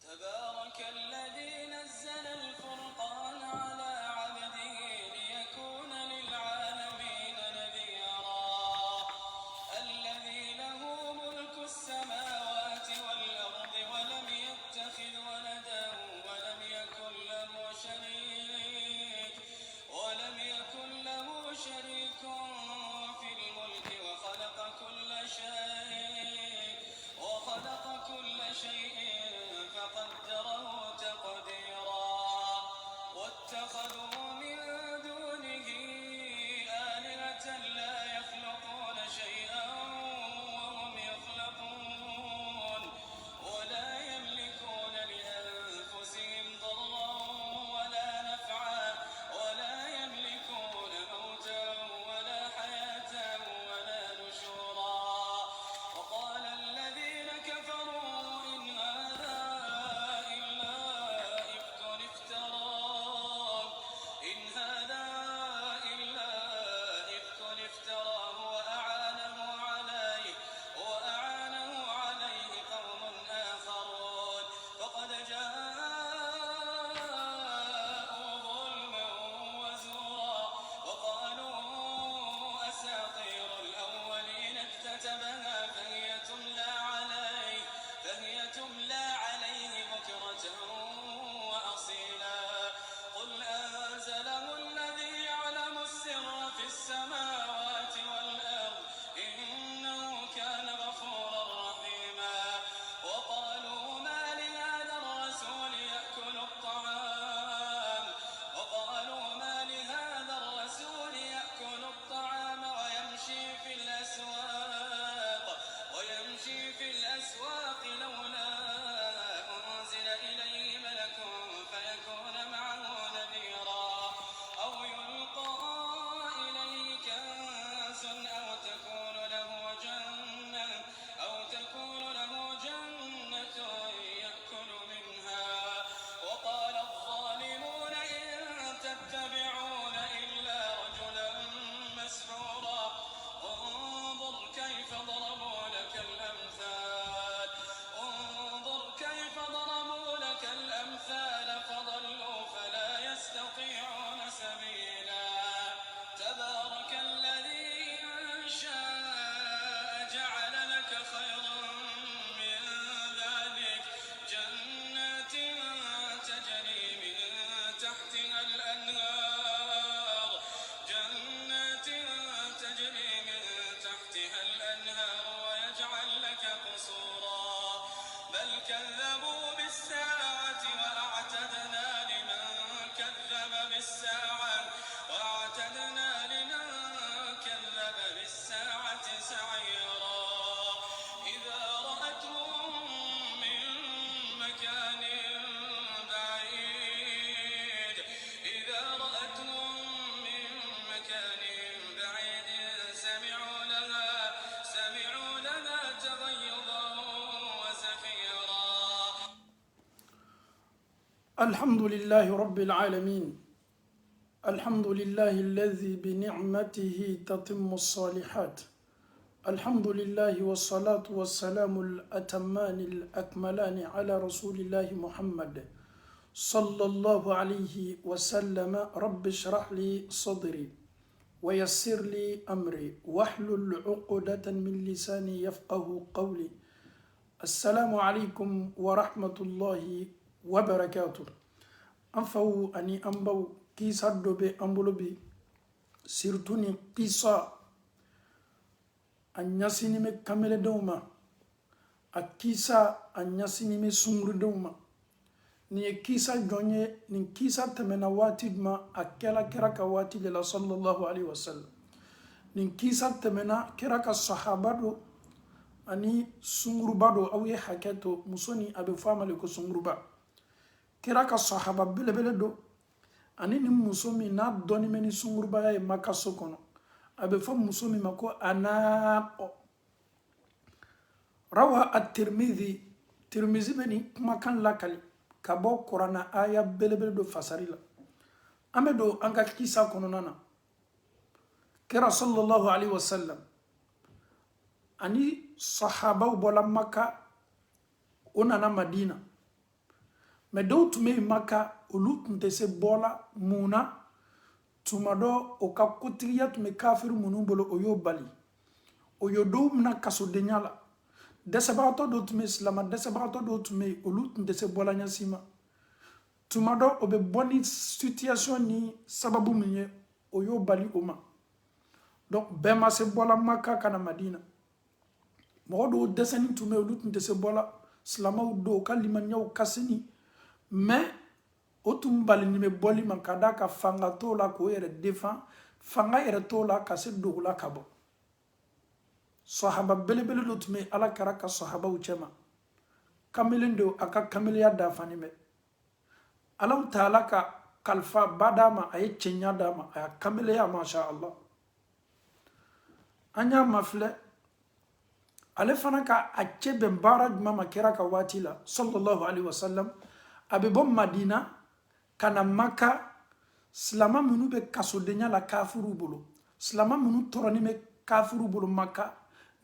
تبارك الذي نزل الفرقان على عبده ليكون للعالمين نذيرا الذي له ملك السماوات والأرض ولم يتخذ ولدا ولم يكن له شريك في الملك وخلق كل شيء فقدره تقديرا واتخذوا من دونه آلهة لا يخلقون شيئا وهم يخلقون ولا يملكون لأنفسهم ضرا ولا نفعا ولا يملكون موتا ولا حياة ولا نشورا وقال الذين كفروا إن هذا إلا إفك افتراه وأعانه عليه قوم آخرون فقد جاءوا ظلما وزورا وقالوا أساطير الأولين اكتتبها فهي تملى عليه بكرة وأصيلا قل أنزله الذي يعلم السر في السماوات والأرض إنه كان غفورا رحيما وقالوا ما لهذا الرسول يأكل الطعام ويمشي في الأسواق لولا أنزل إليه ملك فيكون معه نذيرا أو يلقى إليه كنز أو تكون له جنة يأكل منها وقال الظالمون إن تتبعون إلا رجلا مسحورا انظر كيف ضربوا لك الأمثال فضلوا فلا يستطيعون سبيلا تبارك الذي إن شاء جعل لك خيرا من ذلك جنات تجري من تحتها الأنهار ويجعل لك قصورا بل كذبوا بالساعة وأعتدنا لمن كذب بالساعة سعيرا إذا رأتهم من مكان بعيد سمعوا لها تغيظا وزفيرا. الحمد لله رب العالمين. الحمد لله الذي بنعمته تتم الصالحات. الحمد لله والصلاة والسلام الأتمان الأكملان على رسول الله محمد صلى الله عليه وسلم. رب اشرح لي صدري ويسر لي أمري واحلل عقدة من لساني يفقه قولي. السلام عليكم ورحمة الله وبركاته. أنفو أني أنبو كيسا دوبي أنبولوبي سيرتوني قصة أنياسيني مي كامل دوما أكيسا أنياسيني مي سمر دوما ni kisa jonye ni kisa temena wati ma akela keraka wati la sallallahu alaihi wasallam ni kisa temena keraka sahabado ani sungurubado awiye haketo musoni abe famale ko sunguruba keraka sahaba belebele do ani ni musomi na doni meni sunguruba ya makaso kono abe fam musomi mako anaqo rawa at-tirmidhi beni makan lakali kabo Qur'ana aya belebele do fasarila amedo anga kisa kono nana kera sallallahu alaihi wasallam ani sahaba bola Makka onana Madina mais dɔw tun bɛ Maka olu tun tɛ se bɔla mun na tuma dɔ o ka kotigiya tun bɛ kafiri minnu bolo o y'o bali o ye dɔw mina kasodenya la dɛsɛbagatɔ dɔw tun bɛ silama dɛsɛbagatɔ dɔw tun bɛ olu tun tɛ se bɔla ɲɛsi ma tuma dɔ o bɛ bɔ ni situation ni sababu min ye o y'o bali o ma donc bɛɛ ma se bɔla Maka ka na Madina mɔgɔ dɔw dɛsɛni tun bɛ olu tun tɛ se bɔla silamaw dɔw ka limaniyaw kasini mais o tun balini bɛ bɔli ma ka da ka fanga t'o la k'o yɛrɛ défend fanga yɛrɛ t'o la ka se dogo la ka bɔ sahaba belebele dɔ tun bɛ Ala kɛra ka sahabaw cɛma kamalen don a ka kamaleya dafani bɛ Alahu Taala ka kalifa ba d'a ma a ye cɛnya d'a ma a y'a kamaleya masha Allah an y'a mafilɛ ale fana ka a cɛ bɛn baara jumɛn ma kɛra ka waati la sallallahu alaihi wasallam a bɛ bɔ Madina ka na Maka silama minnu bɛ kasodenya la kafiriw bolo silama minnu tɔrɔni bɛ kafiriw bolo Maka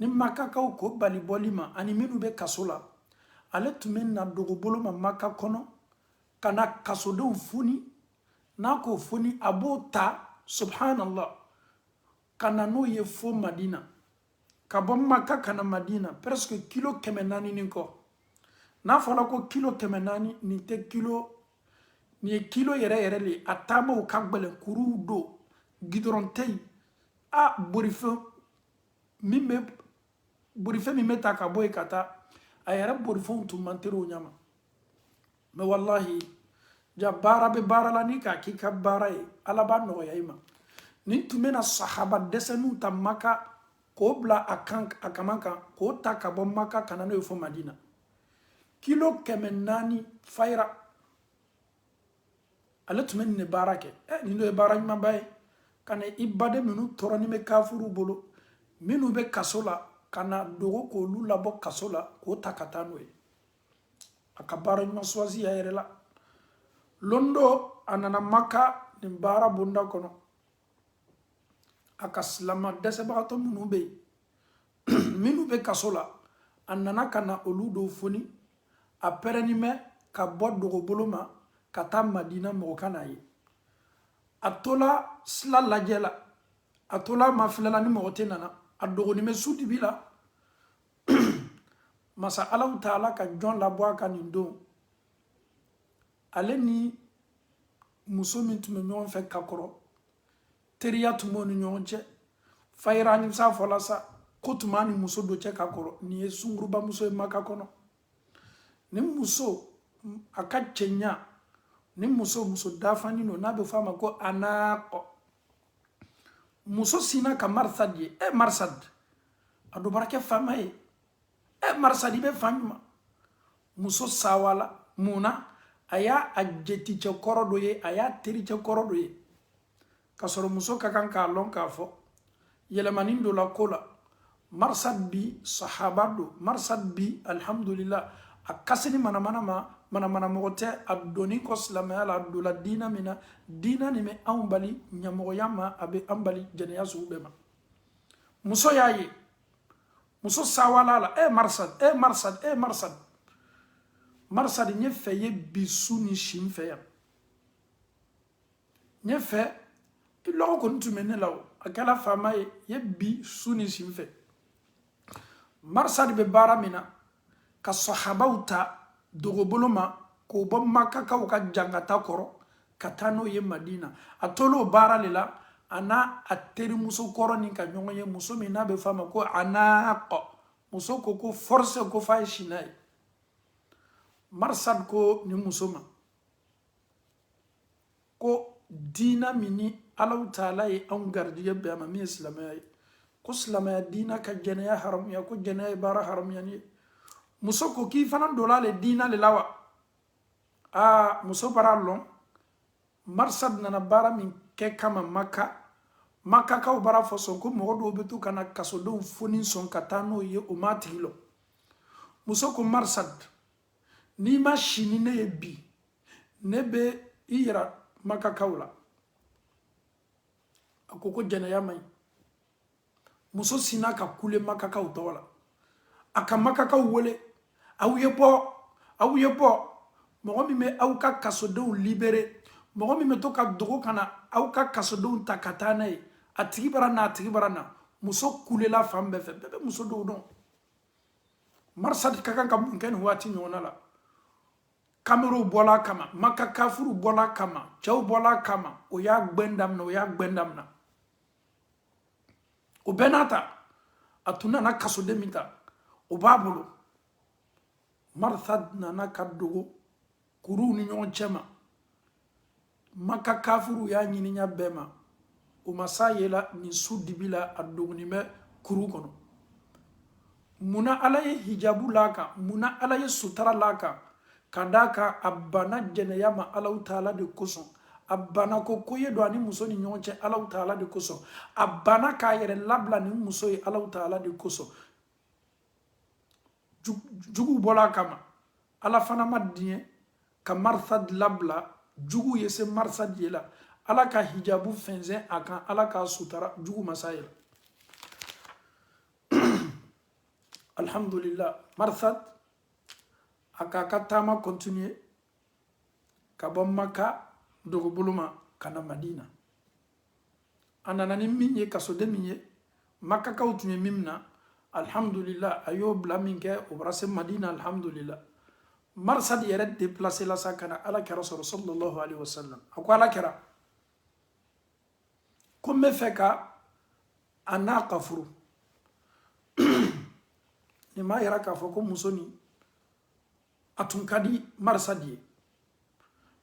ni Makakaw ko bali bɔli ma ani minnu bɛ kaso la ale tun bɛ na dogo bolo ma Maka kɔnɔ ka na kasodenw foni n'a ko foni a b'o ta subhanallah ka na n'o ye fo Madina ka bɔ Maka ka na Madina presque kilo 400 ni kɔ n'a fɔra ko kilo 400 nin tɛ kilo nin ye kilo yɛrɛ yɛrɛ le a taamaw ka gɛlɛn kuruw don gidɔrɔn tɛ yen a borifɛn min bɛ ta ka bɔ yen ka taa a yɛrɛ borifɛnw tun man teri o ɲama mais wallahi ja baara bɛ baara la ni k'a k'i ka baara ye Ala b'a nɔgɔya i ma nin tun bɛna sahaba dɛsɛninw ta Maka k'o bila a kaman kan k'o ta ka bɔ Maka ka na n'o ye fo Madina kilo 400 fayira ale tun bɛ nin de baara kɛ nin dɔ ye baara ɲumanba ye ka na i baden minnu tɔrɔni bɛ kafiriw bolo minnu bɛ kaso la ka na dogo k'olu labɔ kaso la k'o ta ka taa n'o ye a ka baara ɲuman suwasi a yɛrɛ la londo a nana Maka nin baara bonda kɔnɔ a ka silama dɛsɛbagatɔ minnu bɛ yen minnu bɛ kaso la a nana ka na olu dɔw foni a pɛrɛnni bɛ ka bɔ dogo bolo ma ka taa Madina mɔgɔ ka n'a ye a tola sila lajɛ la a tola mafilɛla ni mɔgɔ tɛ nana a dɔgɔnin bɛ su dibi la masa Alahu Taala ka jɔn labɔ a ka nin don ale ni muso min tun bɛ ɲɔgɔn fɛ ka kɔrɔ teriya tun b'o ni ɲɔgɔn cɛ fayira ni sa fɔla sa ko tun b'a ni muso dɔ cɛ ka kɔrɔ nin ye sunguruba muso ye Maka kɔnɔ ni muso a ka cɛɲa ni muso dafani don n'a bɛ fɔ a ma ko anaqɔ muso sina ka Marsad ye Marsad a dɔ bɔra kɛ faama ye Marsad i bɛ fan ɲuman muso sawala mun na a y'a jeticɛ kɔrɔ dɔ ye a y'a tericɛ kɔrɔ dɔ ye ka sɔrɔ muso ka kan k'a lɔn k'a fɔ yɛlɛmani dɔ la ko la Marsad bi sahaba do Marsad bi alhamdulillah a kasini manamana mɔgɔ tɛ a donni kɔ silamɛya la a dola diina min na diina nin bɛ anw bali ɲɛmɔgɔya ma a bɛ an bali jɛnɛya sugu bɛɛ ma muso y'a ye muso sawala la Marsad n ye fɛ ye bi su ni si n fɛ yan n ye fɛ i lɔgɔ kɔni tun bɛ ne la o a kɛra faama ye bi su ni si n fɛ Marsad bɛ baara min na ka sahabaw ta dogo bolo ma k'o bɔ Makakaw ka jangata kɔrɔ ka taa n'o ye Madina a tol'o baara de la a n'a a terimuso kɔrɔ nin ka ɲɔgɔn ye muso min n'a bɛ f'a ma ko anaqɔ muso ko force ko f'a ye si n'a ye Marsad ko ni muso ma ko diina min ni Alahu Taala ye anw garijɛgɛ bɛn a ma min ye silamɛya ye ko silamɛya diina ka jɛnɛya haramuya ko jɛnɛya ye baara haramuyani ye muso ko k'i fana donna ale diina le la wa muso bara lɔn Marsad nana baara min kɛ kama Makakaw bara fɔ sɔn ko mɔgɔ dɔw bɛ to ka na kasodenw foni sɔn ka taa n'o ye o m'a tigi lɔ muso ko Marsad n'i ma si ni ne ye bi ne bɛ i yira Makakaw la a ko jɛnɛya man ɲi muso sinna ka kule Makakaw tɔgɔ la a ka Makakaw wele aw ye bɔ mɔgɔ min bɛ aw ka kasodenw libéré mɔgɔ min bɛ to ka dogo ka na aw ka kasodenw ta ka taa n'a ye a tigi bara na a tigi bara na muso kulela fan bɛɛ fɛ bɛɛ bɛ muso dɔw dɔn marsad ka kan ka mun kɛ nin waati ɲɔgɔnna la kamerow bɔla a kama maka kafuru bɔla a kama cɛw bɔla a kama o y'a gbɛn daminɛ o bɛɛ n'a ta a tun nana kasoden min ta o b'a bolo marsad nana ka dogo kuruw ni ɲɔgɔn cɛ ma maka kafuru y'a ɲininya bɛɛ ma o ma s'a ye la nin su dibi la a dogonin bɛ kuru kɔnɔ munna ala ye hijabu l'a kan munna ala ye sutara l'a kan ka d'a kan a banna jɛnɛya ma alaw taala de kosɔn a banna ko ye don ani muso ni ɲɔgɔn cɛ alaw taala de kosɔn a banna k'a yɛrɛ labila ni muso ye alaw taala de kosɔn juguw bɔla a kama ala fana ma diɲɛ ka marsad labila juguw ye se marsad ye la ala ka hijabu fɛnsɛn a kan ala ka sutara jugu ma s'a ye la alhamdulillah marsad a k'a ka taama continuer ka bɔ maka dogobolo ma ka na madina a nana ni min ye kasoden min ye makakaw tun ye min na alhamdulillah a y'o bila min kɛ o bɔra se madina alhamdulillah marsad yɛrɛ déplacé la sa ka na ala kɛra sɔrɔ sallallahu alaihi wasallam a ko ala kɛra ko n bɛ fɛ ka a n'a ka furu nin m'a yira k'a fɔ ko muso nin a tun ka di marsad ye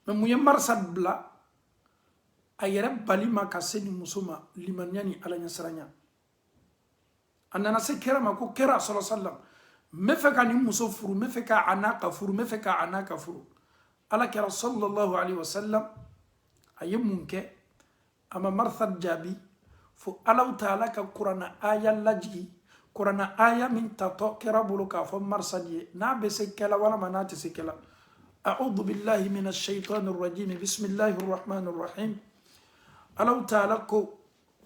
mɛ mun ye marsad bila a yɛrɛ bali ma ka se nin muso ma limaniya ni ala ɲɛsiranya a nana se kɛra ma ko kɛra sɔrɔ sallam n bɛ fɛ ka nin muso furu n bɛ fɛ ka a n'a ka furu n bɛ fɛ ka a n'a ka furu ala kɛra sallallahu alaihi wasallam a ye mun kɛ a ma marsad jaabi fo alaw taala ka kuranna aya lajigi kuranna aya min tatɔ kɛra bolo k'a fɔ marsad ye n'a bɛ se kɛla walama n'a tɛ se kɛla a'udhu billahi minash shaitanir rajim bismillahir rahmanir rahim alaw taala ko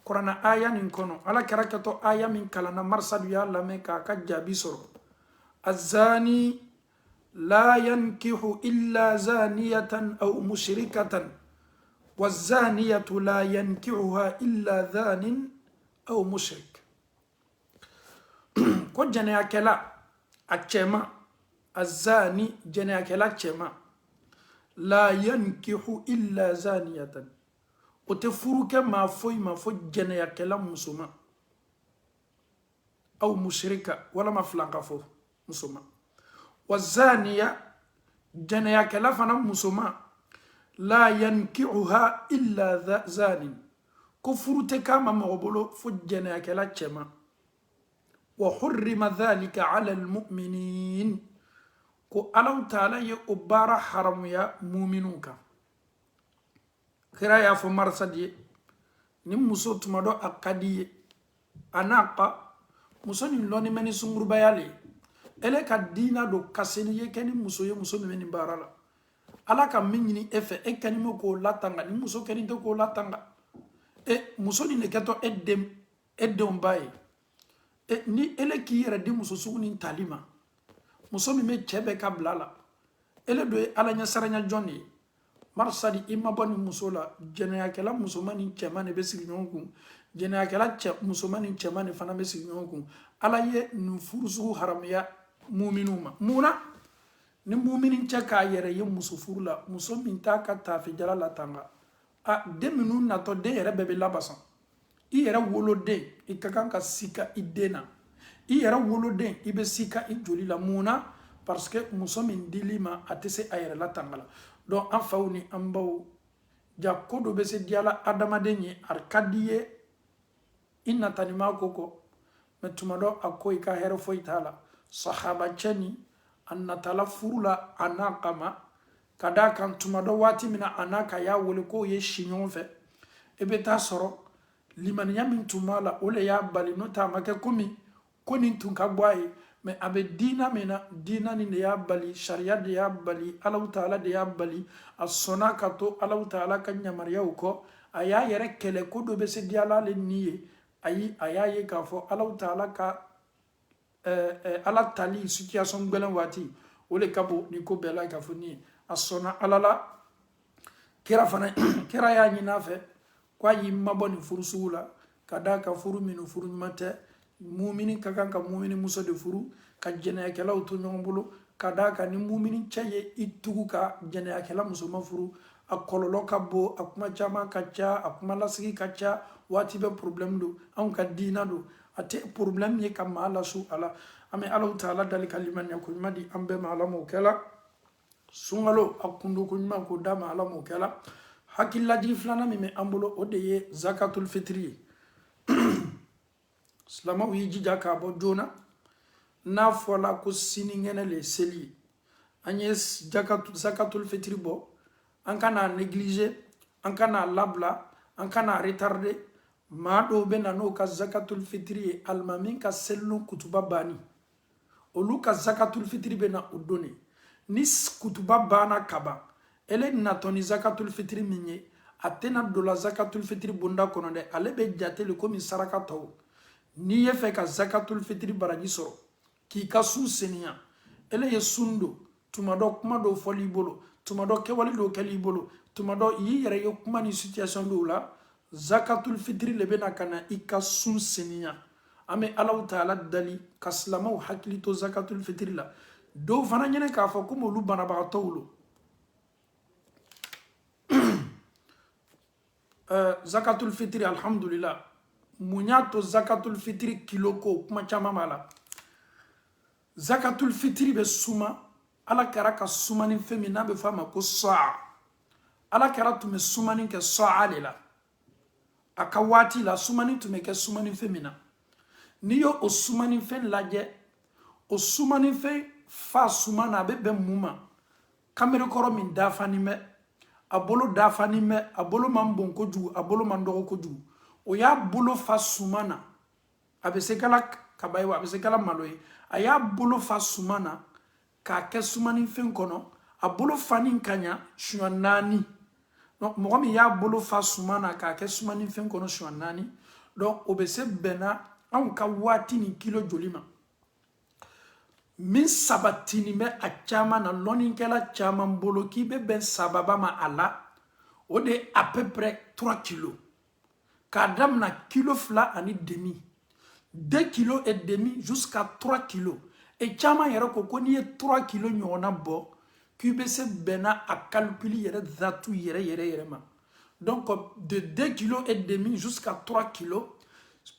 kuranna aya nin kɔnɔ ala kɛra kɛtɔ aya min kalanna marsad y'a lamɛn k'a ka jaabi sɔrɔ الزاني لا ينكح إلا زانية أو مشركة والزانية لا ينكحها إلا زان أو مشرك كو جنيا كلا أتشما الزاني جنيا كلا أتشما لا ينكح إلا زانية وتفرك ما فوي جنيا كلا مسلمة أو مشركة ولا ما فلانك فو مسلمة والزانية جنيا كلا فنا مسلمة لا ينكحها إلا زان كفرتك ما مغبلو فجنيا كلا تشما وحرم ذلك على المؤمنين كو ألو تعالى يؤبار حرم يا مؤمنوك خيرا يا فمرسدي نمسو تمدو أقدي أناقا مسوني لوني مني سنغر بيالي ele ka dina do kaseni ye keni muso ye muso meni barala ala ka minni efe e kani mo ko latanga ni muso keni to ko latanga e muso ni ne keto edem baye e ni ele ki yere di muso suguni talima muso mi me chebe ka blala ele do ala nya saranya jonni marsadi imma boni muso la jenaya kala muso mani chemane be sigi nyonku jenaya kala muso mani chemane fana be sigi nyonku ala ye nufurusu haramiya muminuma muna ni muminin cɛ k'a yɛrɛ ye muso furu la muso min t'a ka taafe jala la tanga a den minnu natɔ den yɛrɛ bɛɛ bɛ labasan i yɛrɛ woloden i ka kan ka sika i den na i yɛrɛ woloden i bɛ sika i joli la muna parce que muso min dili ma a tɛ se a yɛrɛ la tanga la donc an faw ni an baw ja ko dɔ bɛ se diyala adamaden ye a ka di ye i natanima ko kɔ mɛ tuma dɔ a ko i ka hɛrɛ foyi t'a la sahaba cɛni a natala furu la a n'a kama ka d'a kan tuma dɔ waati min na a n'a ka y'a wele k'o ye si ɲɔgɔn fɛ i bɛ taa sɔrɔ limaniya min tun b'a la o le y'a bali n'o tɛ a ma kɛ komi ko nin tun ka bɔ a ye mɛ a bɛ diina min na diina nin de y'a bali sariya de y'a bali alaw taala de y'a bali a sɔnna ka to alaw taala ka yamariyaw kɔ a y'a yɛrɛ kɛlɛ ko dɔ bɛ se diyala ale ni ye ayi a y'a ye k'a fɔ alaw taala ka ala tali situation gbɛlɛn waati o le ka bon ni ko bɛɛ la k'a fɔ ni ye a sɔnna ala la kira fana kira y'a ɲini a fɛ k'a y'i mabɔ nin furu sugu la ka d'a kan furu minnu furu ɲuman tɛ mumini ka kan ka mumini muso de furu ka jɛnɛyakɛlaw to ɲɔgɔn bolo ka d'a kan ni mumini cɛ ye i tugu ka jɛnɛyakɛla musoman furu a kɔlɔlɔ ka bon a kuma caman ka ca a kuma lasigi ka ca waati bɛ problème don anw ka diina don a tɛ problème ye ka maa lasu a la an bɛ Alahu taala dali ka limaniya ko ɲuman di an bɛɛ ma ala m'o kɛla sunkalo a kundo ko ɲuman k'o d'a ma ala m'o kɛla hakililajigi filanan min bɛ an bolo o de ye zakatul fitiri ye silamɛw y'i jija k'a bɔ joona n'a fɔla ko sinikɛnɛ le ye seli ye an ye zakatul fitiri bɔ an kana négliger an kana labila an kana retarder maa dɔw bɛ na n'o ka zakatul fitiri ye alimami ka selinu kutuba banni olu ka zakatul fitiri bɛ na o don de ni kutuba banna ka ban ele natɔ ni zakatul fitiri min ye a tɛna don la zakatul fitiri bonda kɔnɔ dɛ ale bɛ jate le komi saraka tɔw n'i ye fɛ ka zakatul fitiri baraji sɔrɔ k'i ka sun seniya ele ye sun don tuma dɔ kuma dɔw fɔl'i bolo tuma dɔ kɛwale dɔw kɛl'i bolo tuma dɔ i y'i yɛrɛ ye kuma ni situation dɔw la zakatul fitiri le bɛna ka na i ka sun seniya an bɛ Alahu taala dali ka silamɛw hakili to zakatul fitiri la dɔw fana ɲini k'a fɔ komi olu banabagatɔw lo zakatul fitiri alhamdulillah mun y'a to zakatul fitiri kilo ko kuma caman b'a la zakatul fitiri bɛ suma ala kɛra ka sumani fɛn min n'a bɛ fɔ a ma ko sa'a ala kɛra tun bɛ sumani kɛ sa'a de la a ka waati la sumani tun bɛ kɛ sumani fɛn min na n'i y'o sumani fɛn lajɛ o sumani fɛn fa suma na a bɛ bɛn mun ma kamerikɔrɔ min dafanin bɛ a bolo dafanin bɛ a bolo man bon kojugu a bolo man dɔgɔ kojugu o y'a bolo fa suma na a bɛ se kala kaba ye wa a bɛ se kala malo ye a y'a bolo fa suma na k'a kɛ sumani fɛn kɔnɔ a bolo fani ka ɲa suɲɛ 4 mɔgɔ min y'a bolo fa suma na k'a kɛ sumani fɛn kɔnɔ suɲɛ 4 donc o bɛ se bɛnna anw ka waati ni kilo joli ma min sabatinin bɛ a caman na lɔnnikɛla caman bolo k'i bɛ bɛn sababa ma a la o de ye à peu près 3 kilos k'a damina kilo 2,5 2 kilos et demi jusqu'à 3 kilos et caman yɛrɛ ko n'i ye 3 kilos ɲɔgɔnna bɔ k'i bɛ se bɛnna a calcul yɛrɛ datu yɛrɛ ma donc de 2 kilos et demi jusqu'à 3 kilos.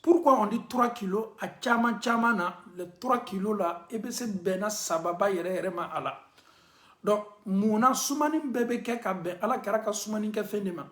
Pourquoi on dit 3 kilos a caman na les 3 kilos là e bɛ se bɛnna sababa yɛrɛ ma a la donc munna sumani bɛɛ bɛ kɛ ka bɛn ala kɛra ka sumani kɛ fɛn de ma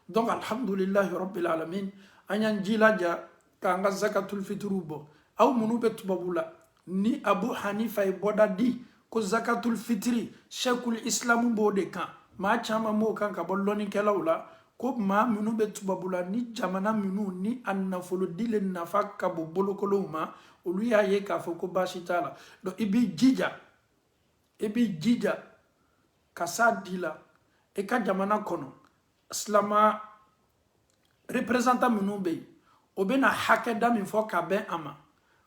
donc alhamdulillahi rabbil alamin an y'an jilaja k'an ka zakatul fitiriw bɔ aw minnu bɛ tubabu la ni Abu Hanifa ye bɔda di ko zakatul fitiri sheikhul islam b'o de kan maa caman b'o kan ka bɔ lɔnnikɛlaw la ko maa minnu bɛ tubabu la ni jamana minnu ni a nafolodile nafa ka bon bolokolow ma olu y'a ye k'a fɔ ko baasi t'a la donc i b'i jija ka s'a di la i ka jamana kɔnɔ silama représentant minnu bɛ yen o bɛna hakɛ da min fɔ ka bɛn a ma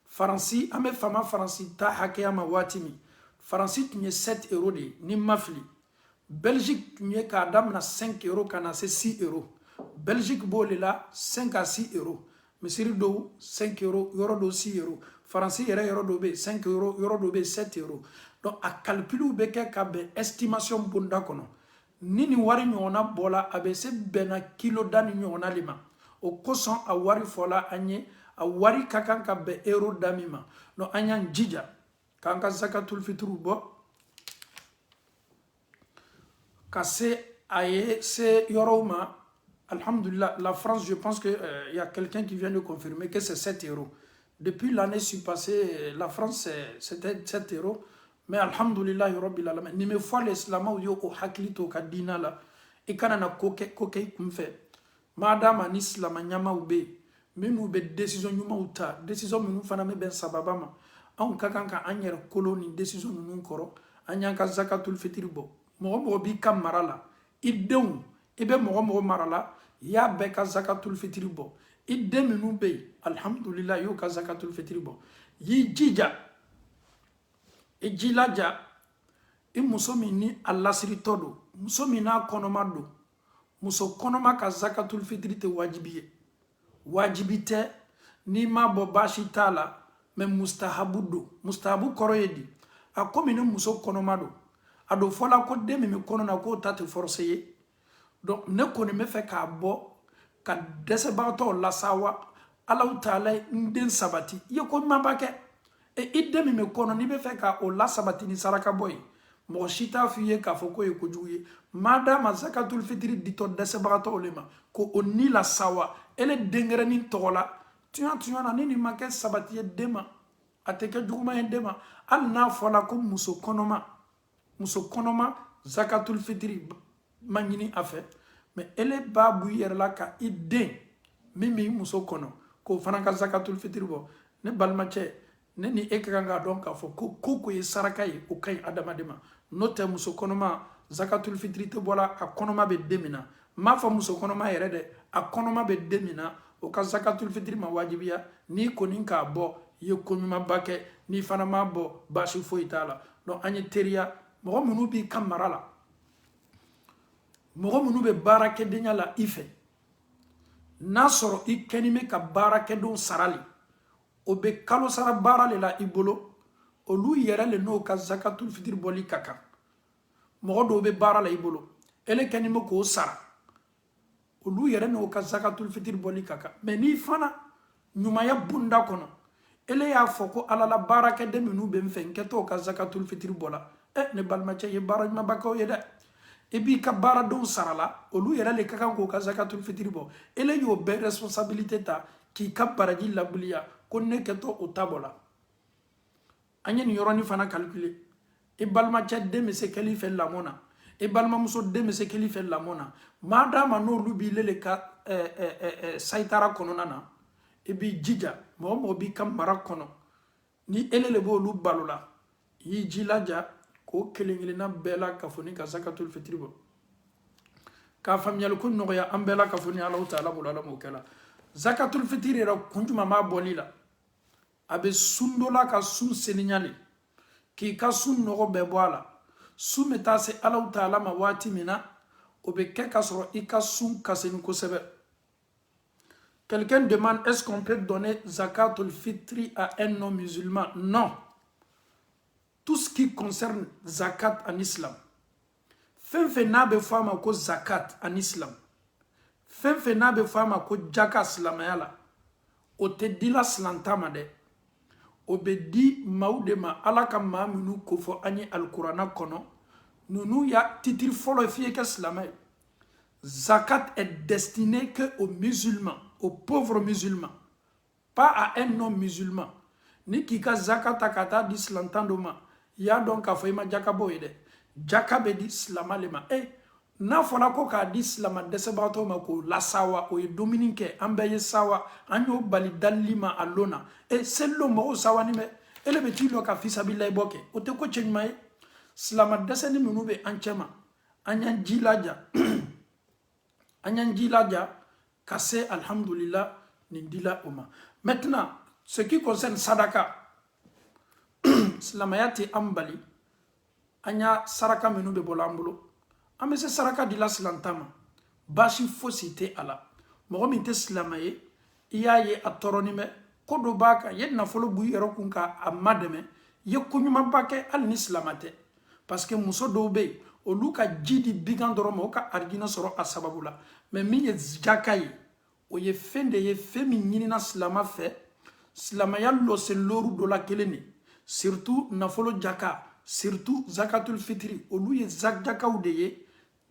faransi an bɛ fama faransi ta hakɛya ma waati min faransi tun ye 7 euros de ye ni ma fili Belgique tun ye k'a damina 5 euros ka na se 6 euros Belgique b'o de la 5 à 6 euros misiri dɔw 5 euros yɔrɔ dɔw 6 euros faransi yɛrɛ yɔrɔ dɔw bɛ yen 5 euros yɔrɔ dɔw bɛ yen 7 euros donc a calculiw bɛ kɛ ka bɛn estimation bonda kɔnɔ ni nin wari ɲɔgɔnna bɔla a bɛ se bɛnna kilo da ni ɲɔgɔnna de ma o kosɔn a wari fɔla an ye a wari ka kan ka bɛn euro da min ma donc an y'an jija k'an ka zakatul fitiriw bɔ ka se a ye se yɔrɔw ma alhamdulillah la France je pense que y a quelqu'un qui vient de confirmer que c'est 7 euros depuis l'année passée la France c'était 7 euros mais alhamdulillah rabbil alamin ni me fɔ l'islam yo o hakili to ka dina la i kana na ko kɛ i kunfɛ madama ni silama ɲamaw bɛ yen minnu bɛ décision ɲumanw ta décision minnu fana bɛ bɛn sababa ma anw ka kan ka an yɛrɛ kolo ni décision ninnu kɔrɔ an y'an ka zakatul fitiri bɔ mɔgɔ mɔgɔ b'i ka mara la i denw i bɛ mɔgɔ mɔgɔ mara la i y'a bɛɛ ka zakatul fitiri bɔ i den minnu bɛ yen alhamdulillah i y'o ka zakatul fitiri bɔ y'i jija i jilaja i muso min ni a lasiritɔ don muso min n'a kɔnɔma don muso kɔnɔma ka zakatul fitiri tɛ wajibi ye wajibi tɛ n'i ma bɔ baasi t'a la mɛ mustahabu don mustahabu kɔrɔ ye di a komi ni muso kɔnɔma don a don fɔla ko den min bɛ kɔnɔ na k'o ta tɛ forcé ye donc ne kɔni bɛ fɛ k'a bɔ ka dɛsɛbagatɔw lasawa Alahu Taala ye n den sabati i ye ko ɲumanba kɛ i den min bɛ kɔnɔ n'i bɛ fɛ ka o lasabati ni saraka bɔ ye mɔgɔ si t'a f'i ye k'a fɔ k'o ye kojugu ye madama zakatul fitiri ditɔ dɛsɛbagatɔw le ma ko o ni lasawa ele denkɛrɛnin tɔgɔ la tuɲa na ni nin ma kɛ sabati ye den ma a tɛ kɛ juguman ye den ma hali n'a fɔla ko muso kɔnɔma zakatul fitiri ma ɲini a fɛ mɛ ele b'a bɔ i yɛrɛ la ka i den min b'i muso kɔnɔ k'o fana ka zakatul fitiri bɔ ne balimacɛ ne ni e ka kan k'a dɔn k'a fɔ ko ye saraka ye o ka ɲi adamaden ma n'o tɛ muso kɔnɔma zakatul fitiri tɛ bɔla a kɔnɔma bɛ den min na n m'a fɔ muso kɔnɔma yɛrɛ dɛ a kɔnɔma bɛ den min na o ka zakatul fitiri ma wajibiya n'i kɔni k'a bɔ i ye ko ɲumanba kɛ n'i fana m'a bɔ baasi foyi t'a la donc an ye teriya mɔgɔ minnu b'i ka mara la mɔgɔ minnu bɛ baarakɛdenya la i fɛ n'a sɔrɔ i kɛni bɛ ka baarakɛdenw sarali o bɛ kalo sara baara le la i bolo olu yɛrɛ le n'o ka zakatul fitiri bɔli ka kan mɔgɔ dɔw bɛ baara la i bolo ele kɛni bɛ k'o sara olu yɛrɛ n'o ka zakatul fitiri bɔli ka kan mɛ n'i fana ɲumanya bunda kɔnɔ ele y'a fɔ ko ala la baarakɛden minnu bɛ n fɛ n kɛ t'o ka zakatul fitiri bɔ la ne balimacɛ ye baara ɲumanba kɛ o ye dɛ i b'i ka baaradenw sara la olu yɛrɛ le ka kan k'o ka zakatul fitiri bɔ ele y'o bɛɛ responsabilité ta k'i ka baraji labuliya ko ne kɛtɔ o ta bɔ la an ye nin yɔrɔnin fana calculer i balimacɛ den bɛ se kɛli fɛ lamɔ na i balimamuso den bɛ se kɛli fɛ lamɔ na maa d'a ma n'olu b'i le ka sayitara kɔnɔna na i b'i jija mɔgɔ mɔgɔ b'i ka mara kɔnɔ ni ele le b'olu balo la i y'i jilaja k'o kelen kelenna bɛɛ la ka fɔ ni ka zakatul fitiri bɔ k'a faamuyali ko nɔgɔya an bɛɛ la ka fɔ ni Alahu Taala bolo ala m'o kɛ la zakatul fitiri yɛrɛ kun jumɛn b'a bɔli la a bɛ sun dɔ la ka sun seniɲali k'i ka sun nɔgɔ bɛɛ bɔ a la sun bɛ taa se Alahu Taala ma waati min na o bɛ kɛ ka sɔrɔ i ka sun kaseni kosɛbɛ. Quelqu'un demande est-ce qu'on peut donner zakatul fitri à un non-musulman? Non. Tout ce qui concerne zakat en islam fɛn fɛn n'a bɛ fɔ a ma ko zakat en islam fɛn fɛn n'a bɛ fɔ a ma ko jaka silamɛya la o tɛ dila silanta ma dɛ o bɛ di maaw de ma ala ka maa minnu ko fɔ an ye alikuranna kɔnɔ ninnu ya titiri fɔlɔ ye f'i ye kɛ silamɛ ye zakat est destiné que aux musulmans aux pauvres musulmans pas à un non musulman ni k'i ka zakat ta ka taa di silantan dɔ ma i y'a dɔn k'a fɔ i ma jaka bɔ ye dɛ jaka bɛ di silama le ma n'a fɔra ko k'a di silama dɛsɛbagatɔw ma k'o lasawa o ye dumuni kɛ an bɛɛ ye sawa an y'o bali dalili ma a lon na selilon mɔgɔw sawani bɛ ele bɛ t'i lɔ ka fisabililayi bɔ kɛ o tɛ ko cɛ ɲuman ye silama dɛsɛni minnu bɛ an cɛ ma an y'an jilaja ka se alhamdulillah nin dila o ma maintenant ce qui concerne sadaka silamɛya tɛ an bali an y'a saraka minnu bɛ bɔla an bolo an bɛ se saraka dila silanta ma baasi fosi tɛ a la mɔgɔ min tɛ silamɛ ye i y'a ye a tɔɔrɔnin bɛ ko dɔ b'a kan i ye nafolo bɔ i yɛrɛ kun k'a ma dɛmɛ i ye ko ɲumanba kɛ hali ni silamɛ tɛ parce que muso dɔw bɛ yen olu ka ji di bigan dɔrɔn ma o ka arijinɛ sɔrɔ a sababu la mais min ye jaka ye o ye fɛn de ye fɛn min ɲinina silama fɛ silamɛya lɔsenloru dɔ la kelen de surtout nafolo jaka surtout zakatul fitiri olu ye jakaw de ye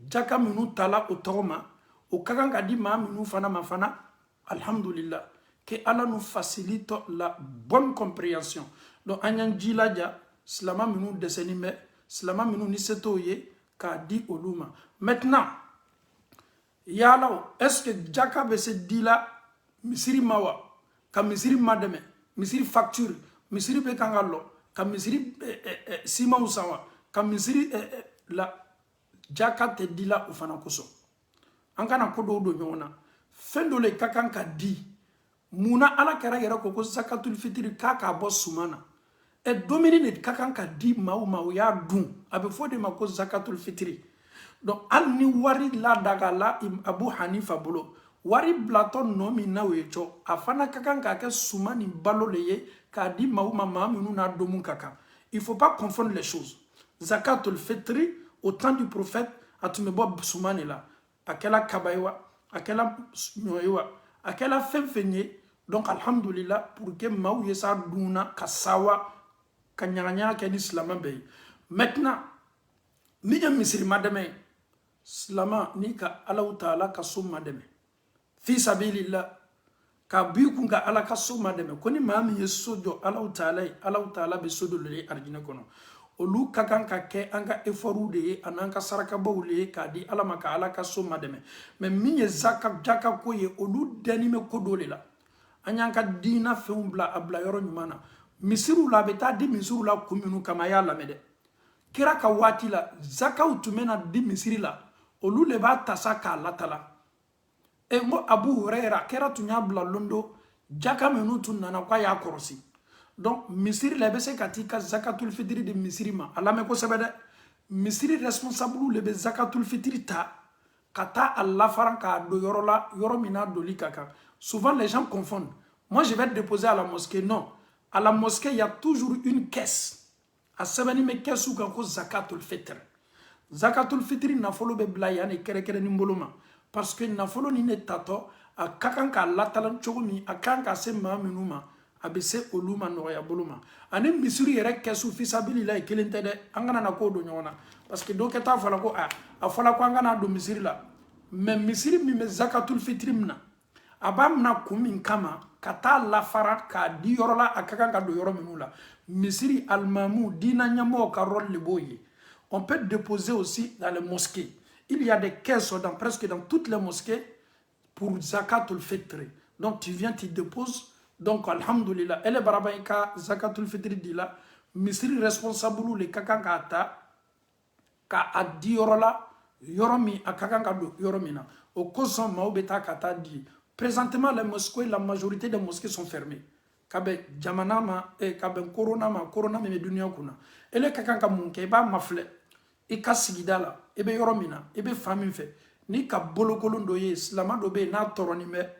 jaka minnu tala o tɔgɔ ma o ka kan ka di maa minnu fana ma fana alhamdulillah que ala nous facilite la bonne compréhension donc an y'an jilaja silama minnu dɛsɛnin bɛ silama minnu ni se t'o ye k'a di olu ma maintenant yala est-ce que jaka bɛ se di la misiri ma wa ka misiri ma dɛmɛ misiri facture misiri bɛ kan ka lɔ ka misiri simanw san wa ka misiri la jaka tɛ di la o fana kosɔn an kana ko dɔw don ɲɔgɔn na fɛn dɔ le ka kan ka di munna ala kɛra yɛrɛ ko zakatul fitiri k'a k'a bɔ suma na et domini ne ka kan ka di maa o maa o y'a dun a bɛ fɔ de ma ko zakatul fitiri donc hali ni wari ladaga la Abu Hanifa bolo wari bilatɔ nɔ min na o ye cɔ a fana ka kan k'a kɛ suma ni balo le ye k'a di maa o maa minnu n'a domu ka kan il faut pas confondre les choses zakatul fitri au temps du prophète a tun bɛ bɔ suma de la a kɛla kaba ye wa a kɛla ɲɔ ye wa a kɛla fɛn fɛn ye donc alhamdulillah pour que maaw ye sa dunna ka sawa ka ɲagaɲaga kɛ ni silama bɛɛ ye maintenant min ye misiri madɛmɛ ye silama ni ka Alahu Taala ka so madɛmɛ fi sabilillah ka b'i kun ka Ala ka so madɛmɛ ko ni maa min ye so jɔ Alahu Taala ye Alahu Taala bɛ so dɔ le ye arijinɛ kɔnɔ olu ka kan ka kɛ an ka efforts de ye ani an ka sarakabaw le ye k'a di Ala ma ka Ala ka so madɛmɛ mais min ye jaka ko ye olu dɛnni bɛ ko dɔ de la an y'an ka diina fɛnw bila a bila yɔrɔ ɲuman na misiriw la a bɛ taa di misiriw la kun minnu kama a y'a lamɛn dɛ kira ka waati la zakaw tun bɛ na di misiri la olu le b'a tasa k'a latala e n ko Abu Huraira kira tun y'a bila londo jaka minnu tun nana k'a y'a kɔrɔsi donc misiri la i bɛ se ka t'i ka zakatul fitiri di misiri ma a lamɛn kosɛbɛ dɛ misiri responsable le bɛ zakatul fitiri ta ka taa a lafaran k'a don yɔrɔ la yɔrɔ min n'a doli ka kan souvent les gens confondent moi je vais déposer à la mosquée non à la mosquée il y a toujours une caisse a sɛbɛnni bɛ kɛsu kan ko zakatul fitr zakatul fitri nafolo bɛ bila yan de kɛrɛkɛrɛnin bolo ma parce que nafolo ni ne tatɔ a ka kan k'a latalan cogo min a kan ka se maa minnu ma a bɛ se olu ma nɔgɔya bolo ma ani misiri yɛrɛ kɛsu fisabililayi kelen tɛ dɛ an kana na k'o don ɲɔgɔn na parce que dɔ kɛ t'a fɔla ko a fɔla ko an kana don misiri la mais misiri min bɛ zakatul fitri min na a b'a mina kun min kama ka taa lafara k'a di yɔrɔ la a ka kan ka don yɔrɔ minnu la misiri alimamu diina ɲɛmɔgɔw ka rôle de b'o ye on peut déposer aussi dans les mosquées il y a des caisses dans presque dans toutes les mosquées pour zakatul fitr donc tu viens tu déposes donc alhamdulillah ele baraba ka zakatul fitr di la misiri responsable le ka kan ka ta ka a di yɔrɔ la yɔrɔ min a ka kan ka don yɔrɔ min na o kosɔn maaw bɛ taa ka taa di présentement les mosquées la majorité des mosquées sont fermées ka bɛn jamana ma ka bɛn corona min bɛ duniya kunna ele ka kan ka mun kɛ i b'a mafilɛ i ka sigida la i bɛ yɔrɔ min na i bɛ fan min fɛ ni ka bolokolon dɔ ye silama dɔ bɛ yen n'a tɔɔrɔnin bɛ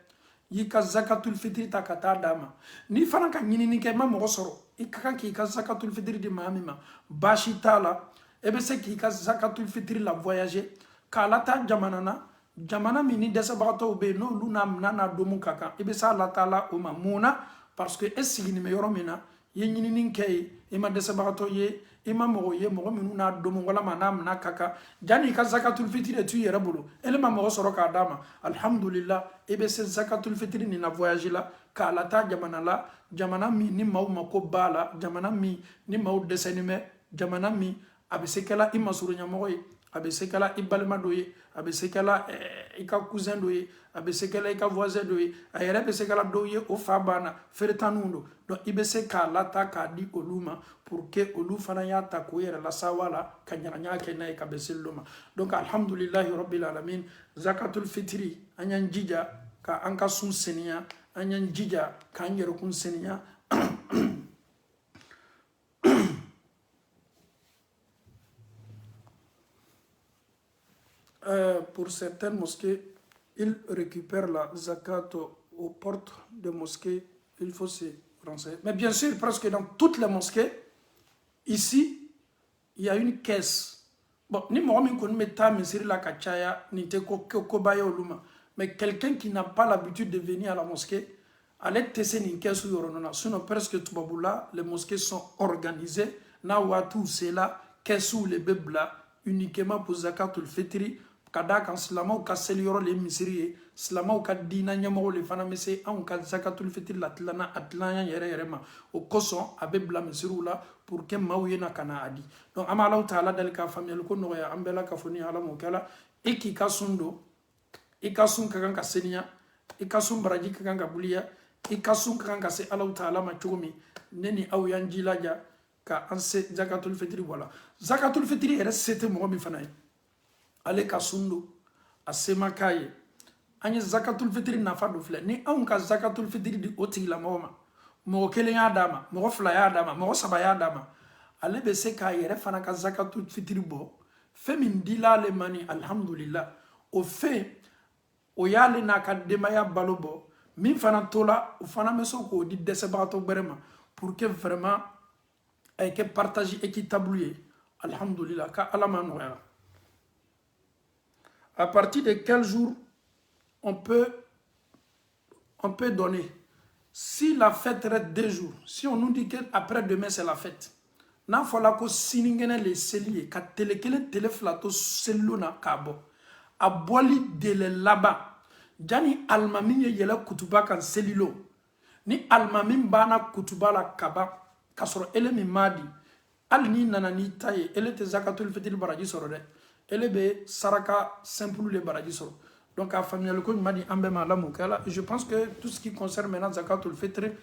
i ka zakatul fitiri ta ka taa d'a ma n'i fana ka ɲinini kɛ i ma mɔgɔ sɔrɔ i ka kan k'i ka zakatul fitiri di maa min ma baasi t'a la i bɛ se k'i ka zakatul fitiri la voyager k'a lataa jamana na jamana min ni dɛsɛbagatɔw bɛ yen n'olu n'a domu ka kan i bɛ se a lataala o ma mun na parce que e sigini bɛ yɔrɔ min na i ye ɲinini kɛ yen i ma dɛsɛbagatɔ ye i ma mɔgɔ ye mɔgɔ minnu n'a domu walama n'a mina ka kan janni i ka zakatul fitiri t'u yɛrɛ bolo ele ma mɔgɔ sɔrɔ k'a d'a ma alhamdulillah i bɛ se zakatul fitiri nin na voyage la k'a lataa jamana la jamana min ni maaw mako b'a la jamana min ni maaw dɛsɛlen bɛ jamana min a bɛ se kɛla i masuruɲɛmɔgɔ ye a bɛ se kɛla i balima dɔ ye a bɛ se kɛla i ka cousin dɔ ye a bɛ se kɛla i ka voisin dɔ ye a yɛrɛ bɛ se kɛla dɔw ye o fa banna feretanniw don donc i bɛ se k'a lataa k'a di olu ma pour que olu fana y'a ta k'o yɛrɛ lasawa la ka ɲagaɲaga kɛ n'a ye ka bɛn seli dɔ ma donc alhamdulilahi rabbil alamin zakatul fitiri an y'an jija ka an ka sun seniya an y'an jija k'an yɛrɛkun seniya pour certaines mosquées, ils récupèrent la zakat aux portes des mosquées. Il faut se renseigner. Mais bien sûr, presque dans toutes les mosquées, ici, il y a une caisse. Bon, ni moi, je ne sais pas si la kachaya, ni te kobaye oluma. Mais quelqu'un qui n'a pas l'habitude de venir à la mosquée, allez tester une caisse ou yoronona. Sinon, presque tout baboula, les mosquées sont organisées. Na watu c'est là, caisse ou les bebla, uniquement pour zakatul fitri. Kada kan silamaw ka seli yɔrɔ le misiri ye silamaw ka diina ɲɛmɔgɔw le fana bɛ se anw ka zakatul fitiri la tilana a tilanya yɛrɛ ma o kosɔn a bɛ bila misiriw la pour que maaw ye na ka na a di donc an bɛ Alahu Taala deli ka faamuyali ko nɔgɔya an bɛɛ la ka fɔ ni Ala m'o kɛla i k'i ka sun don i ka sun ka kan ka seniya i ka sun baraji ka kan ka buliya i ka sun ka kan ka se Alahu Taala ma cogo min ne ni aw y'an jilaja ka an se zakatul fitiri bɔ la zakatul fitiri yɛrɛ se tɛ mɔgɔ min fana ye ale ka sundu a sema k'a ye an ye zakatul fitiri nafa dɔ filɛ ni anw ka zakatul fitiri di o tigilamɔgɔ ma mɔgɔ kelen y'a d'a ma mɔgɔ fila y'a d'a ma mɔgɔ saba y'a d'a ma ale bɛ se k'a yɛrɛ fana ka zakatul fitiri bɔ fɛn min dila ale ma ni alhamdulillah o fɛn o y'ale n'a ka denbaya balo bɔ min fana tola o fana bɛ se k'o di dɛsɛbagatɔ wɛrɛ ma pour que vraiment a ye kɛ partage équitable ye alhamdulillah ka ala ma nɔgɔya. À partir de quel jour on peut donner? Si la fête reste 2 jours, si on nous dit qu'après demain c'est la fête, n'a fala ko siningene le selier ka tele kelen tele flato seluna kabo a boli de le laba jani almamin ye yela kutuba kan selilo ni almamin bana kutuba la kaba kasoro ele mi madi al ni nana ni taye ele te zakatul fitr baraji soro de ele be saraka simple le baraji soro. Donc à famille ko madi ambe ma lamu kala. Je pense que tout ce qui concerne maintenant zakatul fitr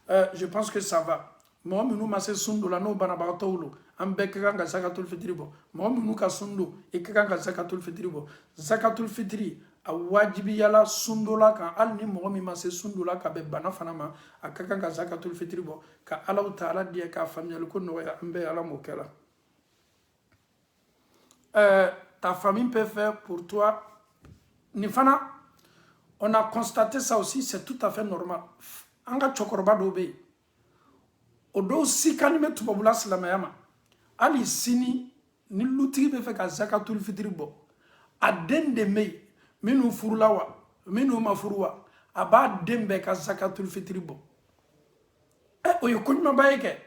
je pense que ça va. Mɔgɔ minnu ma se sun dɔ la n'o banabagatɔw lo an bɛɛ ka kan ka zakatul fitiri bɔ mɔgɔ minnu ka sun do i ka kan ka zakatul fitiri bɔ zakatul fitiri a wajibiyala sun dɔ la kan hali ni mɔgɔ min ma se sun dɔ la ka bɛn bana fana ma a ka kan ka zakatul fitiri bɔ ka alaw ta ala diɲɛ k'a faamuyali ko nɔgɔya an bɛɛ ala m'o kɛ la. Ta famille peut faire pour toi ni fana on a constaté ça aussi, c'est tout à fait normal. An ka cɛkɔrɔba dɔw bɛ yen o dɔw si kan bɛ tubabula silamɛya ma hali sini ni lutigi bɛ fɛ ka zakatul fitiri bɔ a den de bɛ yen minnu furula wa minnu ma furu wa a b'a den bɛɛ ka zakatul fitiri bɔ o ye koɲumanba ye kɛ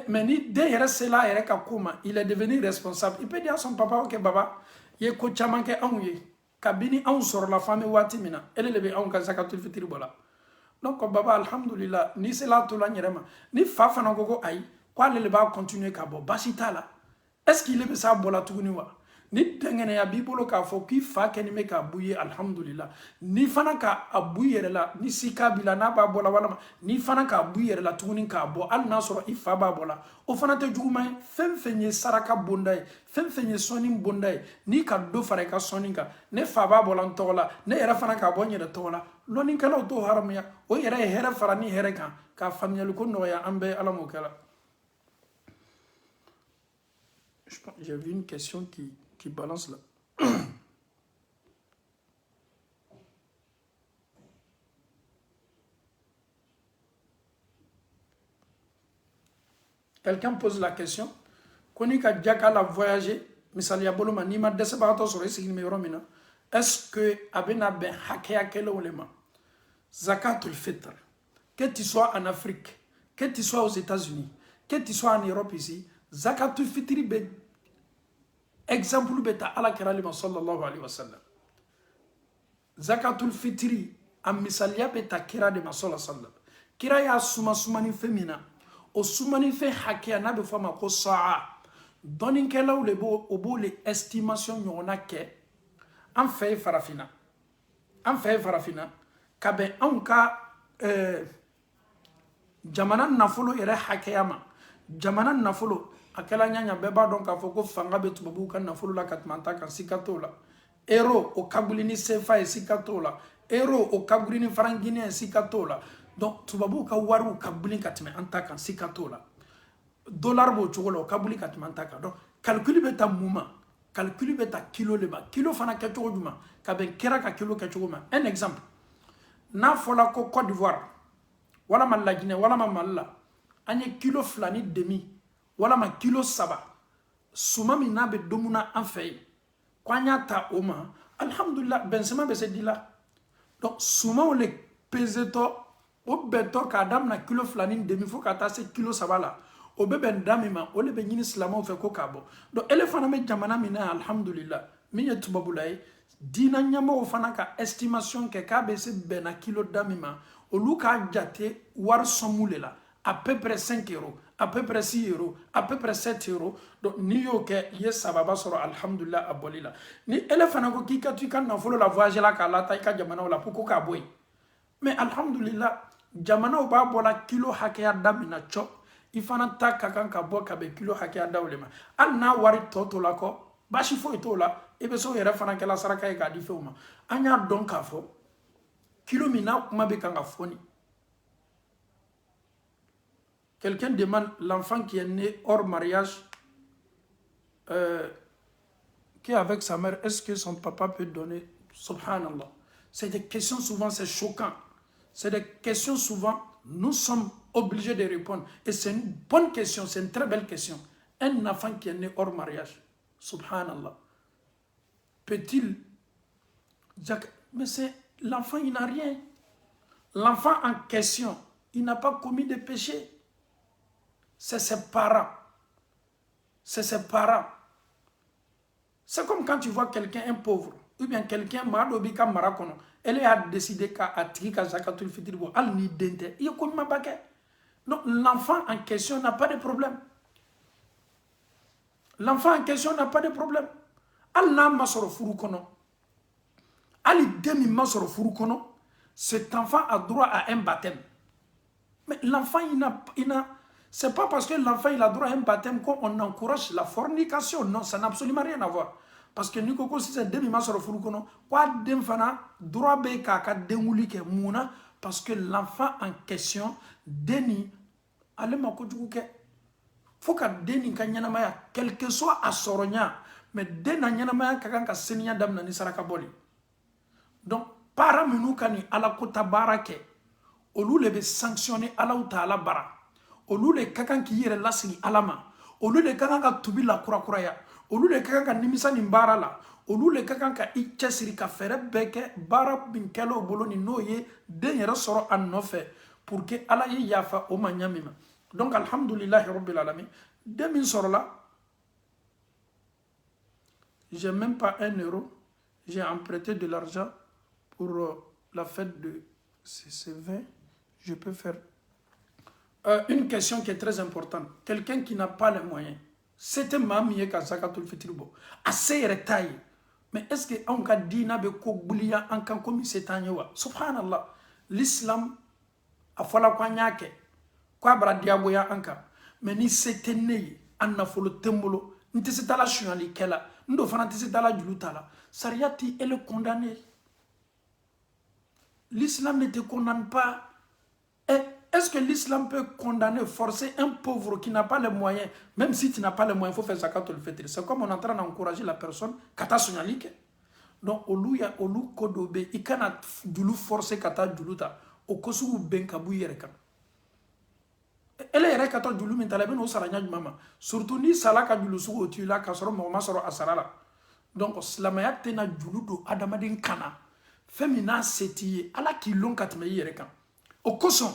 mais ni den yɛrɛ sela a yɛrɛ ka ko ma il est devenu responsable il peut dire à son papa ok baba i ye ko caman kɛ anw ye kabini anw sɔrɔla f'an bɛ waati min na ele de bɛ anw ka zakatul fitiri bɔ la. Donc baba alhamdulillah ni sela to la nyɛrɛ ma ni fa fana ko ayi ko ale le b'a continuer ka bɔ basi t'a la est-ce qu'il bɛ s'a bɔ la tuguni wa ni dɛngɛnɛya b'i bolo k'a fɔ k'i fa kɛni bɛ k'a bu ye alhamdulillah ni fana k'a bu i yɛrɛ la ni sika b'i la n'a b'a bɔ la walama ni fana k'a bu i yɛrɛ la tuguni k'a bɔ hali n'a sɔrɔ i fa b'a bɔ la o fana tɛ juguman ye fɛn fɛn ye saraka bonda ye fɛn fɛn ye sɔnni bonda ye n'i ka dɔ fara i ka sɔnni kan ne fa b'a bɔ la n tɔgɔ la ne yɛrɛ fana k'a bɔ n yɛrɛ tɔgɔ la lɔnnikɛlaw t'o haramuya o yɛrɛ ye hɛrɛ fara ni hɛrɛ kan k'a faamuyali ko nɔgɔya an bɛɛ ala m'o kɛ la. J'ai vu une question qui balance là. Quelqu'un pose la question. Konika Djakala voyager, misaliya boloma ni ma desebato soro isigni me romina. Est-ce que abena ben hakeya kelo lema? Zakatul fitr. Que tu sois en Afrique, que tu sois aux États-Unis, que tu sois en Europe ici, zakatul fitri be exemple beta ala kiralima sallallahu alaihi wasallam. Zakatul fitri am misaliya beta kira de masala sallam. Kira ya sumani femina. O sumani fe hakeya na be fama ko saa. Donin kelaw le bo obo le estimation nyona ke an fe farafina. An fe farafina kabe an ka jamana nafolo yɛrɛ hakeya ma. Jamana nafolo akela nyanya beba donc a fɔ ko fanga bɛ tubabu ka nafolo la ka tɛmɛ ta kan sika t'o la euro o kabuli ni sefa ye sika t'o la euro o kabuli ni franc guinéen sika t'o la donc tubabu ka wariw kabuli ka tɛmɛ an ta kan sika t'o la dollar b'o cogo la o kabuli ka tɛmɛ an ta kan donc calcul bɛ ta mun ma calcul bɛ ta kilo le ma kilo fana kɛcogo jumɛn ka bɛn kɛra ka kilo kɛcogo ma un exemple n'a fɔla ko Côte d'Ivoire walama Laginɛ walama Mali la an ye kilo 2 ni demi walama kilo 3 suma min n'a bɛ domuna an fɛ yen ko an y'a ta o ma alhamdulillah bɛnsɛma bɛ se di la donc sumaw le pese tɔ o bɛn tɔ k'a damina kilo 2 ni demi fo ka taa se kilo 3 la o bɛ bɛn da min ma o le bɛ ɲini silamɛw fɛ ko k'a bɔ donc ele fana bɛ jamana min na alhamdulillah min ye tubabula ye diina ɲɛmɔgɔw fana ka estimation kɛ k'a bɛ se bɛnna kilo da min ma olu k'a jate wari sɔnmu le la à peu près 5 euros, à peu près 6 euros, à peu près 7 euros. Donc, ni yo ke ye sababa soro alhamdulillah abolila. Ni ele fana ko ki ka tu kan na folo la voyage la ka la ta ka jamana la poko ka boy. Mais alhamdulillah jamana ba bola kilo hakeya damina cho. Ifana ta ka kan ka bo ka be kilo hakeya dawlema. Al na wari toto la ko bashi fo to la e be so yere fana kala saraka e ka di feuma. Anya don ka fo kilo mina kuma be kan ga foni. Quelqu'un demande l'enfant qui est né hors mariage, qui est avec sa mère, est-ce que son papa peut donner? Subhanallah. C'est des questions souvent, c'est choquant. C'est des questions souvent, nous sommes obligés de répondre. Et c'est une bonne question, c'est une très belle question. Un enfant qui est né hors mariage, subhanallah, peut-il... Mais c'est l'enfant, il n'a rien. L'enfant en question, il n'a pas commis de péché. C'est ses parents. C'est ses parents. C'est comme quand tu vois quelqu'un, un pauvre, ou bien quelqu'un, elle a décidé qu'à tirer zakatul fitr, elle n'y dente. Il y a comme ma baguette. Donc l'enfant en question n'a pas de problème. L'enfant en question n'a pas de problème. Elle n'a pas sur furu kono. Elle demi ma sur furu kono. Cet enfant a droit à un baptême. Mais l'enfant, il n'a c'est pas parce que l'enfant il a droit à un baptême qu'on encourage la fornication. Non, ça n'a absolument rien à voir. Parce que nous, si c'est demi ma sur furu kono, quoi d'enfant droit be kaka dengouli ke mouna parce que l'enfant en question deni ale mako ke faut que deni ka nyanamaya quel que soit à soronya mais dena nyanamaya kakan ka seniya damna ni saraka boli. Donc para minu kani ala kota barake olu le be sanctionner ala ou ta ala bara olu le kakan ki yere lasigi alama olu le kakan ka tubi la kura kuraya olu le kakan ka nimisa ni bara la olu le kakan ka i cɛsiri ka fɛrɛ bɛɛ kɛ baara bin kɛlɛ bolo ni n'o ye den yɛrɛ sɔrɔ a nɔfɛ pour que ala ye yafa o ma ɲa min ma. Donc alhamdulillahi rabbil alamin den min sɔrɔla j'ai même pas 1 euro, j'ai emprunté de l'argent pour la fête de ces 20, je peux faire une question qui est très importante. Quelqu'un qui n'a pas les moyens, c'était mamie ka zakatul fitr bo assez retaille. Mais est-ce que on ka dina be ko buliya an kan komi setanyewa? Subhanallah. L'islam a fala kwa nyake kwa bra diaboya anka. Mais ni setenne an na folo tembolo nti setala shunali kela ndo fana nti setala julutala sariati elle est condamnée. L'islam ne te condamne pas. Et est-ce que l'islam peut condamner, forcer un pauvre qui n'a pas les moyens? Même si tu n'as pas les moyens, il faut faire zakatul fitr. C'est comme on est en train d'encourager la personne kata sunyalike. Donc olu ya olu kodobe ikana dulu forcer kata duluta okosu benkabu yereka. Elle est kata dulu mentala ben o saranya mama. Surtout ni salaka dulu sugo tula kasoro mo masoro asarala. Donc slamaya tena dulu do adamadin kana. Femina seti ala ki lon katme yereka. Au coson,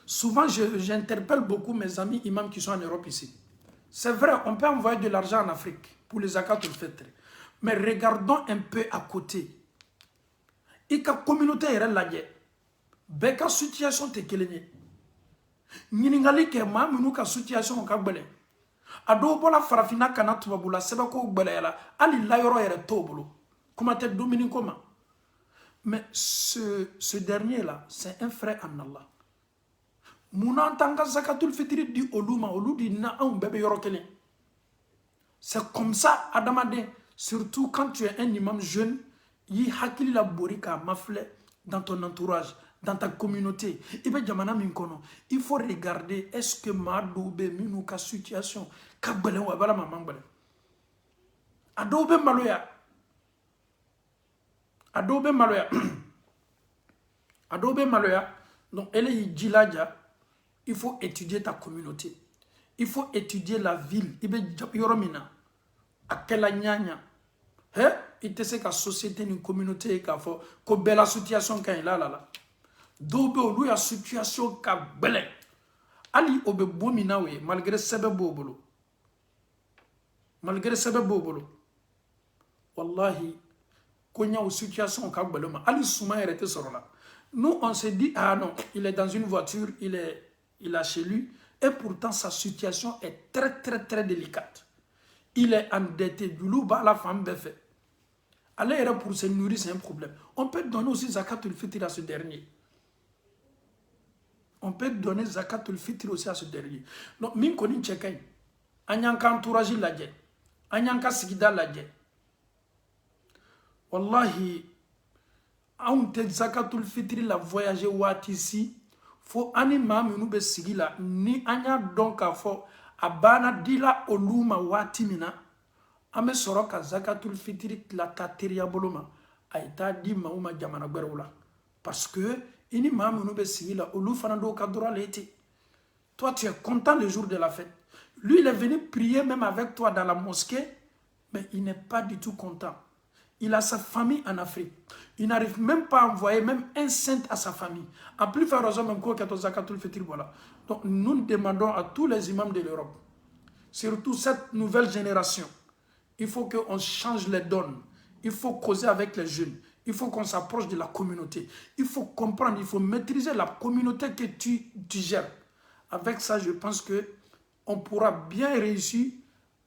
souvent j'interpelle beaucoup mes amis imams qui sont en Europe ici. C'est vrai, on peut envoyer de l'argent en Afrique pour les zakatul fitr. Mais regardons un peu à côté. Et la communauté est là. Beka situation te kelenye. Ningali ke ma minu ka situation ka gbele. Ado bola farafina kana tubabula sebako gbele yala ali la yoro yere tobolo. Comment t'es dominé comment? Mais ce dernier-là, c'est un frère en Allah. Mouna tanga zakatul fitri di oluma, olu di na un bébé yorokele. C'est comme ça, Adamade, surtout quand tu es un imam jeune, yi hakili la borika mafle dans ton entourage, dans ta communauté. Ibe jamana minkono, il faut regarder est-ce que ma doube minou ka situation, ka bele wa bala mamang bele. Adobe maloya. Adobe maloya. Adobe maloya. Donc, elle est djiladja. Il faut étudier ta communauté. Il faut étudier la ville. Ibe yoromina. Akela nyanya. Hein? Il te sait que la société, une communauté, que belle situation quand il a là. Dobe ou la situation ka belle. Ali obe bomina we malgré sebe bobolo. Malgré sebe bobolo. Wallahi. Konya situation ka baloma ali souma était sur là. Nous on se dit ah non, il est dans une voiture, il a chez lui et pourtant sa situation est très délicate. Il est endetté du loup la femme beffe. Aller pour se nourrir c'est un problème. On peut donner aussi zakatul fitr à ce dernier. On peut donner zakatul fitr aussi à ce dernier. Donc min koni chekay anyanka entourage la dje. Anyanka sigida la dje. Wallahi, anw tɛ zakatul fitiri la voyager waati si fo ani maa minnu bɛ sigi la ni an y'a dɔn k'a fɔ a banna dila olu ma waati min na an bɛ sɔrɔ ka zakatul fitiri tila ta teriya bolo ma a ye taa di maaw ma jamana gbɛrɛw la parce que i ni maa minnu bɛ sigi la olu fana dɔw ka droit le ten. Toi tu es content le jour de la fête, lui il est venu prier même avec toi dans la mosquée mais il n'est pas du tout content. Il a sa famille en Afrique. Il n'arrive même pas à envoyer même un cent à sa famille. En plus, faire même quoi que zakatul fitr, voilà. Donc, nous demandons à tous les imams de l'Europe, surtout cette nouvelle génération, il faut qu'on change les donnes. Il faut causer avec les jeunes. Il faut qu'on s'approche de la communauté. Il faut comprendre, il faut maîtriser la communauté que tu gères. Avec ça, je pense qu'on pourra bien réussir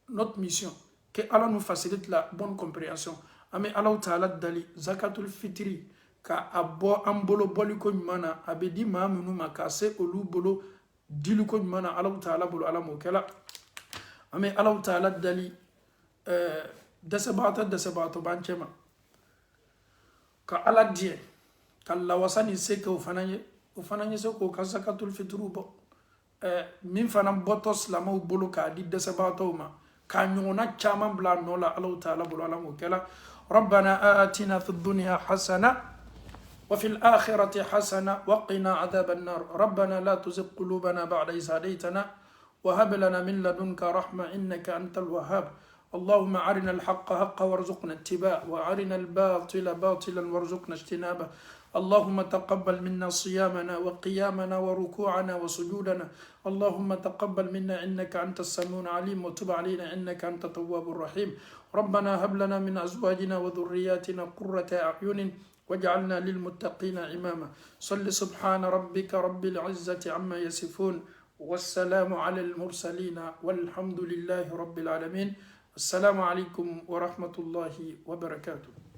notre mission. Que Allah nous facilite la bonne compréhension. Ame Allah Ta'ala dali zakatul fitri ka abo ambolo boli ko nyumana abedi ma munu makase olu bolo dilu ko nyumana Allah Ta'ala bolo ala mokela. Ame Allah Ta'ala dali desabato banchema ka ala die ka lawasani seke ufananye seko ka zakatul fitru bo min fana boto slama bolo ka di desabato ma ka nyona chama bla nola Allah Ta'ala bolo ala mokela. ربنا آتنا في الدنيا حسنة وفي الآخرة حسنة وقنا عذاب النار ربنا لا تزغ قلوبنا بعد إذ هديتنا وهب لنا من لدنك رحمة إنك أنت الوهاب اللهم أرنا الحق حقا وارزقنا اتباعه وأرنا الباطل باطلا وارزقنا اجتنابه اللهم تقبل منا صيامنا وقيامنا وركوعنا وسجودنا اللهم تقبل منا إنك أنت السميع العليم وتب علينا إنك أنت التواب الرحيم ربنا هب لنا من أزواجنا وذرياتنا قرة أعين واجعلنا للمتقين إماما صل سبحان ربك رب العزة عما يصفون والسلام على المرسلين والحمد لله رب العالمين السلام عليكم ورحمة الله وبركاته.